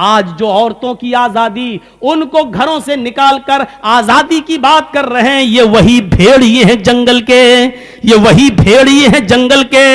آج جو عورتوں کی آزادی ان کو گھروں سے نکال کر آزادی کی بات کر رہے ہیں، یہ وہی بھیڑیے ہیں جنگل کے، یہ وہی بھیڑیے ہیں جنگل کے۔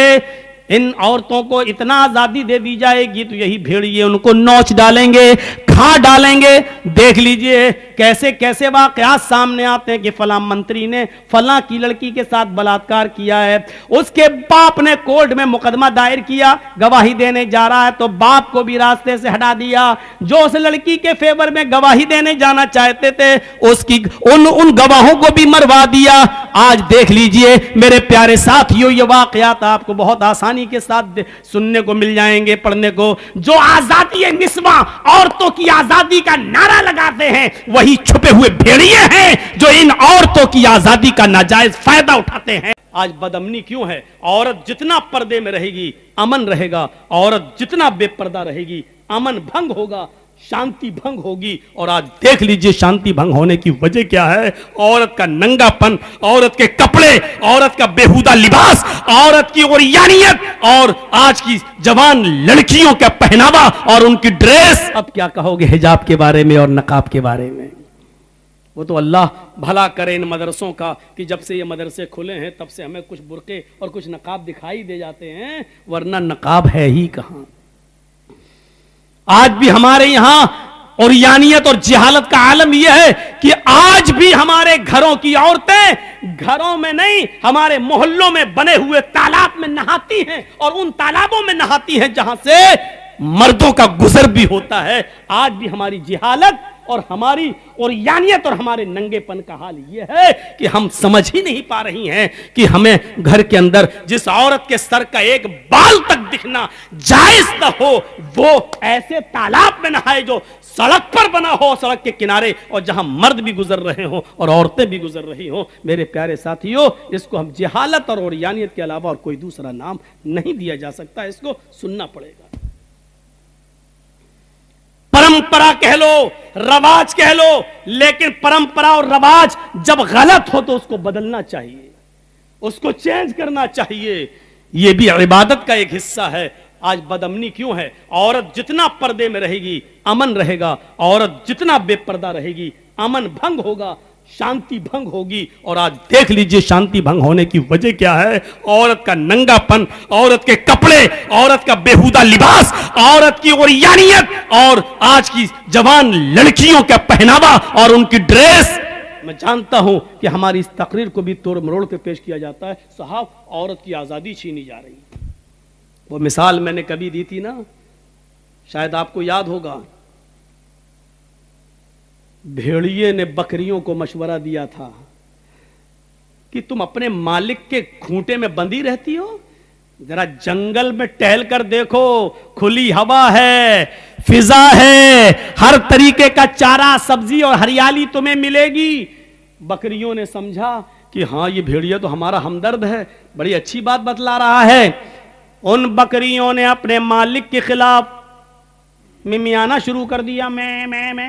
ان عورتوں کو اتنا آزادی دے دی جائے گی تو یہی بھیڑیے ان کو نوچ ڈالیں گے، کھا ڈالیں گے۔ دیکھ لیجئے کیسے کیسے واقعات سامنے آتے ہیں کہ فلاں منتری نے فلاں کی لڑکی کے ساتھ بلاತ್ಕಾರ کیا ہے، اس کے باپ نے کورٹ میں مقدمہ دائر کیا، گواہی دینے جا رہا ہے تو باپ کو بھی راستے سے ہٹا دیا، جو اس لڑکی کے فیور میں گواہی دینے جانا چاہتے تھے اس کی ان گواہوں کو بھی مروا دیا۔ آج دیکھ لیجئے میرے پیارے ساتھیوں، یہ واقعات آپ کو بہت آسانی کے ساتھ سننے کو مل جائیں گے، پڑھنے کو۔ جو آزادی نسواں، عورتوں کی آزادی کا نعرہ لگاتے ہیں، وہی چھپے ہوئے بھیڑیے ہیں جو ان عورتوں کی آزادی کا ناجائز فائدہ اٹھاتے ہیں۔ آج بدامنی کیوں ہے؟ عورت جتنا پردے میں رہے گی امن رہے گا، عورت جتنا بے پردہ رہے گی امن بھنگ ہوگا، شانتی بھنگ ہوگی۔ اور آج دیکھ لیجئے شانتی بھنگ ہونے کی وجہ کیا ہے؟ عورت کا ننگا پن، عورت کے کپڑے، عورت کا بیہودہ لباس، عورت کی عریانیت، اور آج کی جوان لڑکیوں کا پہناوا اور ان کی ڈریس۔ اب کیا کہو گے حجاب کے بارے میں اور نقاب کے بارے میں؟ وہ تو اللہ بھلا کرے ان مدرسوں کا کہ جب سے یہ مدرسے کھلے ہیں تب سے ہمیں کچھ برقعے اور کچھ نقاب دکھائی دے جاتے ہیں، ورنہ نقاب ہے ہی کہاں۔ آج بھی ہمارے یہاں عریانیت اور جہالت کا عالم یہ ہے کہ آج بھی ہمارے گھروں کی عورتیں گھروں میں نہیں، ہمارے محلوں میں بنے ہوئے تالاب میں نہاتی ہیں، اور ان تالابوں میں نہاتی ہیں جہاں سے مردوں کا گزر بھی ہوتا ہے۔ آج بھی ہماری جہالت اور ہماری عریانیت اور ہمارے ننگے پن کا حال یہ ہے کہ ہم سمجھ ہی نہیں پا رہی ہیں کہ ہمیں گھر کے اندر جس عورت کے سر کا ایک بال تک دکھنا جائز نہ ہو، وہ ایسے تالاب میں نہائے جو سڑک پر بنا ہو، سڑک کے کنارے، اور جہاں مرد بھی گزر رہے ہوں اور عورتیں بھی گزر رہی ہوں۔ میرے پیارے ساتھیوں، اس کو ہم جہالت اور عریانیت کے علاوہ اور کوئی دوسرا نام نہیں دیا جا سکتا، اس کو سننا پڑے گا۔ پرمپرا کہہ لو، رواج کہہ لو، لیکن پرمپرا اور رواج جب غلط ہو تو اس کو بدلنا چاہیے، اس کو چینج کرنا چاہیے۔ یہ بھی عبادت کا ایک حصہ ہے۔ آج بدامنی کیوں ہے؟ عورت جتنا پردے میں رہے گی امن رہے گا، عورت جتنا بے پردہ رہے گی امن بھنگ ہوگا، شانتی بھنگ ہوگی۔ اور آج دیکھ لیجئے شانتی بھنگ ہونے کی وجہ کیا ہے؟ عورت کا ننگا پن، عورت کے کپڑے، عورت کا بیہودہ لباس، عورت کی عریانیت، اور آج کی جوان لڑکیوں کا پہناوا اور ان کی ڈریس۔ میں جانتا ہوں کہ ہماری اس تقریر کو بھی توڑ مروڑ کے پیش کیا جاتا ہے، صاحب عورت کی آزادی چھینی جا رہی ہے۔ وہ مثال میں نے کبھی دی تھی نا، شاید آپ کو یاد ہوگا، بھیڑیے نے بکریوں کو مشورہ دیا تھا کہ تم اپنے مالک کے کھونٹے میں بندھی رہتی ہو، ذرا جنگل میں ٹہل کر دیکھو، کھلی ہوا ہے، فضا ہے، ہر طریقے کا چارہ، سبزی اور ہریالی تمہیں ملے گی۔ بکریوں نے سمجھا کہ ہاں یہ بھیڑیا تو ہمارا ہمدرد ہے، بڑی اچھی بات بتلا رہا ہے۔ ان بکریوں نے اپنے مالک کے خلاف ممیانا شروع کر دیا، میں۔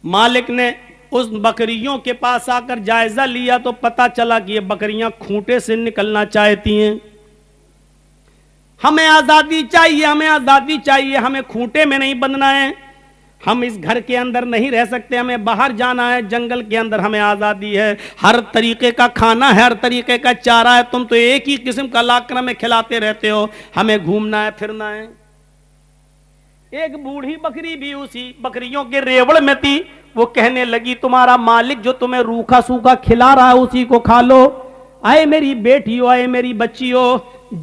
مالک نے اس بکریوں کے پاس آ کر جائزہ لیا تو پتا چلا کہ یہ بکریاں کھونٹے سے نکلنا چاہتی ہیں۔ ہمیں آزادی چاہیے، ہمیں آزادی چاہیے، ہمیں کھونٹے میں نہیں بندھنا ہے، ہم اس گھر کے اندر نہیں رہ سکتے، ہمیں باہر جانا ہے، جنگل کے اندر ہمیں آزادی ہے، ہر طریقے کا کھانا ہے، ہر طریقے کا چارہ ہے، تم تو ایک ہی قسم کا لاکر میں کھلاتے رہتے ہو، ہمیں گھومنا ہے، پھرنا ہے۔ ایک بوڑھی بکری بھی اسی بکریوں کے ریوڑ میں تھی، وہ کہنے لگی تمہارا مالک جو تمہیں روکھا سوکھا کھلا رہا ہے اسی کو کھا لو۔ آئے میری بیٹیو، آئے میری بچیو،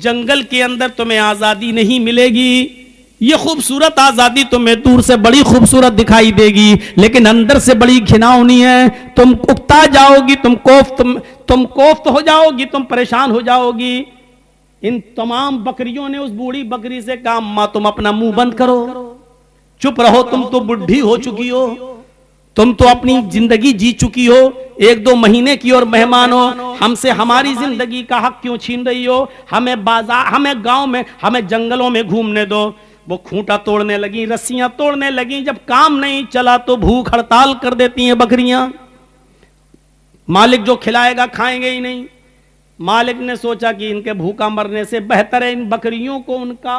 جنگل کے اندر تمہیں آزادی نہیں ملے گی، یہ خوبصورت آزادی تمہیں دور سے بڑی خوبصورت دکھائی دے گی لیکن اندر سے بڑی گھناؤنی ہے، تم اکتا جاؤ گی، تم کوفت ہو جاؤ گی، تم پریشان ہو جاؤ گی۔ ان تمام بکریوں نے اس بوڑھی بکری سے کہا ماں تم اپنا منہ بند کرو، چپ رہو، تم تو بڈھی ہو چکی ہو، تم تو اپنی زندگی جی چکی ہو، ایک دو مہینے کی اور مہمان ہو، ہم سے ہماری زندگی کا حق کیوں چھین رہی ہو؟ ہمیں بازار، ہمیں گاؤں میں، ہمیں جنگلوں میں گھومنے دو۔ وہ کھونٹا توڑنے لگیں، رسیاں توڑنے لگیں، جب کام نہیں چلا تو بھوک ہڑتال کر دیتی ہیں بکریاں، مالک جو کھلائے گا کھائیں گے ہی نہیں۔ مالک نے سوچا کہ ان کے بھوکا مرنے سے بہتر ہے ان بکریوں کو ان کا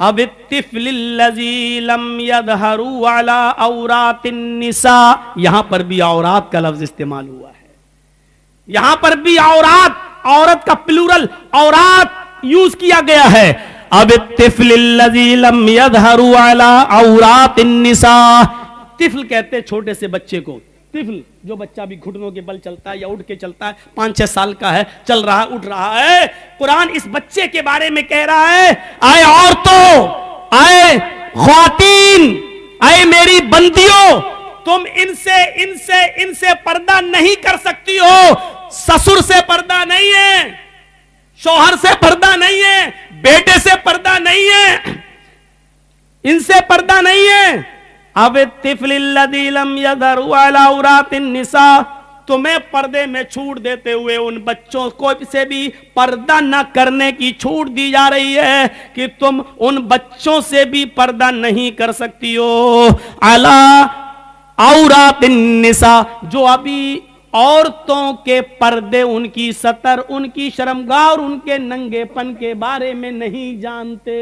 اب الطفل الذی لم یظہروا علی عورات النساء، یہاں پر بھی عورات کا لفظ استعمال ہوا ہے، یہاں پر بھی عورت کا پلورل عورات یوز کیا گیا ہے. اب الطفل الذی لم یظہروا علی عورات النساء، طفل کہتے ہیں چھوٹے سے بچے کو. طفل جو بچہ بھی گھٹنوں کے بل چلتا ہے یا اٹھ کے چلتا ہے، 5-6 سال کا ہے، چل رہا ہے، اٹھ رہا ہے. قرآن اس بچے کے بارے میں کہہ رہا ہے اے عورتوں، اے خواتین، اے میری بندیوں، تم ان سے پردہ نہیں کر سکتی ہو. سسر سے پردہ نہیں ہے، شوہر سے پردہ نہیں ہے، بیٹے سے پردہ نہیں ہے، ان سے پردہ نہیں ہے. اب الطفل الذی لم یظہروا علی عورات النساء، تمہیں پردے میں چھوٹ دیتے ہوئے ان بچوں کو سے بھی پردہ نہ کرنے کی چھوٹ دی جا رہی ہے کہ تم ان بچوں سے بھی پردہ نہیں کر سکتی ہو. علی عورات النساء، جو ابھی عورتوں کے پردے، ان کی ستر، ان کی شرمگاہ اور ان کے ننگے پن کے بارے میں نہیں جانتے.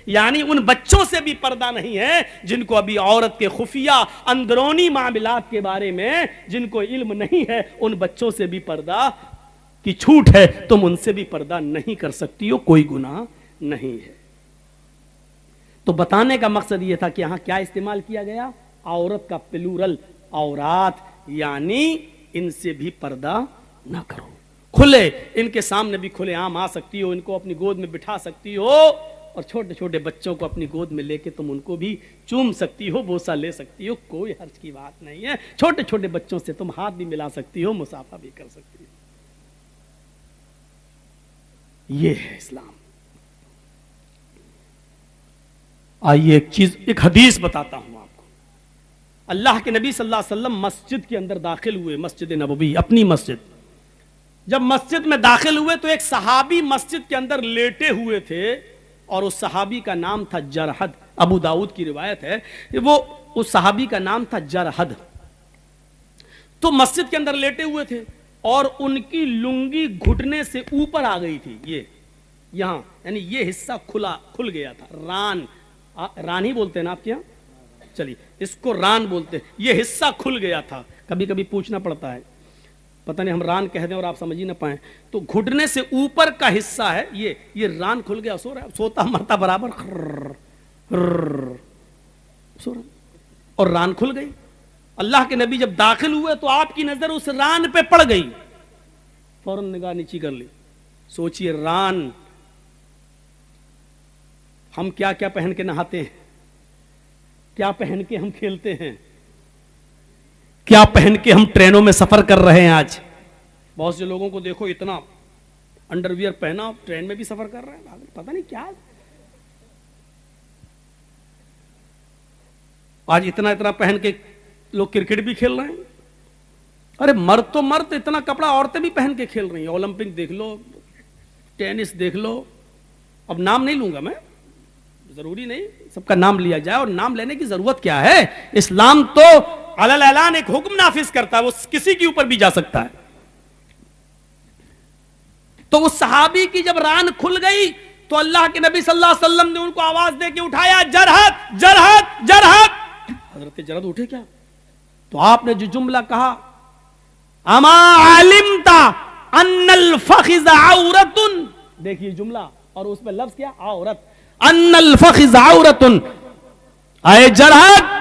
یعنی ان بچوں سے بھی پردہ نہیں ہے جن کو ابھی عورت کے خفیہ اندرونی معاملات کے بارے میں جن کو علم نہیں ہے، ان بچوں سے بھی پردہ کی چھوٹ ہے. تم ان سے بھی پردہ نہیں کر سکتی ہو، کوئی گناہ نہیں ہے. تو بتانے کا مقصد یہ تھا کہ یہاں کیا استعمال کیا گیا؟ عورت کا پلورل عورات، یعنی ان سے بھی پردہ نہ کرو. کھلے ان کے سامنے بھی کھلے عام آ سکتی ہو، ان کو اپنی گود میں بٹھا سکتی ہو، اور چھوٹے چھوٹے بچوں کو اپنی گود میں لے کے تم ان کو بھی چوم سکتی ہو، بوسہ لے سکتی ہو، کوئی حرج کی بات نہیں ہے. چھوٹے چھوٹے بچوں سے تم ہاتھ بھی ملا سکتی ہو، مصافحہ بھی کر سکتی ہو. یہ ہے اسلام. آئیے ایک حدیث بتاتا ہوں آپ کو. اللہ کے نبی صلی اللہ علیہ وسلم مسجد کے اندر داخل ہوئے، مسجد نبوی، اپنی مسجد. جب مسجد میں داخل ہوئے تو ایک صحابی مسجد کے اندر لیٹے ہوئے تھے، اور اس صحابی کا نام تھا جرحد. ابو داؤد کی روایت ہے، اس صحابی کا نام تھا جرحد. تو مسجد کے اندر لیٹے ہوئے تھے اور ان کی لنگی گھٹنے سے اوپر آ گئی تھی. یہاں یعنی یہ حصہ کھل گیا تھا. ران ہی بولتے ہیں نا آپ کے یہاں؟ چلیے اس کو ران بولتے ہیں. یہ حصہ کھل گیا تھا. کبھی کبھی پوچھنا پڑتا ہے، پتہ نہیں ہم ران کہہ دیں اور آپ سمجھ ہی نہ پائیں. تو گھٹنے سے اوپر کا حصہ ہے یہ ران کھل گیا. سو رہا ہے، سوتا مرتا برابر سو رہا، اور ران کھل گئی. اللہ کے نبی جب داخل ہوئے تو آپ کی نظر اس ران پہ پڑ گئی. فوراً نگاہ نیچی کر لی. سوچئے ران، ہم کیا کیا پہن کے نہاتے ہیں، کیا پہن کے ہم کھیلتے ہیں، کیا پہن کے ہم ٹرینوں میں سفر کر رہے ہیں. آج بہت سے لوگوں کو دیکھو اتنا انڈر ویئر پہنا ٹرین میں بھی سفر کر رہے ہیں، پتہ نہیں کیا. آج اتنا پہن کے لوگ کرکٹ بھی کھیل رہے ہیں. ارے مرد تو مرد، اتنا کپڑا عورتیں بھی پہن کے کھیل رہی ہیں. اولمپک دیکھ لو، ٹینس دیکھ لو. اب نام نہیں لوں گا میں، ضروری نہیں سب کا نام لیا جائے، اور نام لینے کی ضرورت کیا ہے. اسلام تو علل اعلان ایک حکم نافذ کرتا ہے، وہ کسی کے اوپر بھی جا سکتا ہے. تو اس صحابی کی جب ران کھل گئی تو اللہ کے نبی صلی اللہ علیہ وسلم نے ان کو آواز دے کے اٹھایا، جرحد جرحد جرحد. حضرت جرحد اٹھے کیا؟ تو آپ نے جو جملہ کہا، اما علمت ان الفخذ عورت. دیکھیے جملہ، اور اس میں لفظ کیا؟ عورت. ان الفخذ عورت. اے جرحد،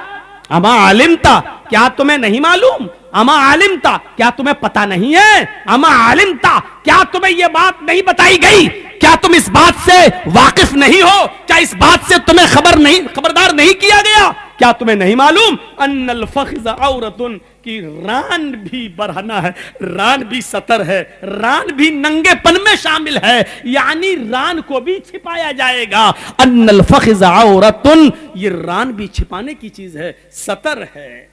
اما علمت، کیا تمہیں نہیں معلوم؟ اما علمت، کیا تمہیں پتا نہیں ہے؟ اما علمت، کیا تمہیں یہ بات نہیں بتائی گئی؟ کیا تم اس بات سے واقف نہیں ہو؟ کیا اس بات سے تمہیں خبردار نہیں کیا گیا؟ کیا تمہیں نہیں معلوم ان الفخذ عورت، کی ران بھی برہنہ ہے، ران بھی ستر ہے، ران بھی ننگے پن میں شامل ہے، یعنی ران کو بھی چھپایا جائے گا. ان الفخذ عورت، یہ ران بھی چھپانے کی چیز ہے، ستر ہے.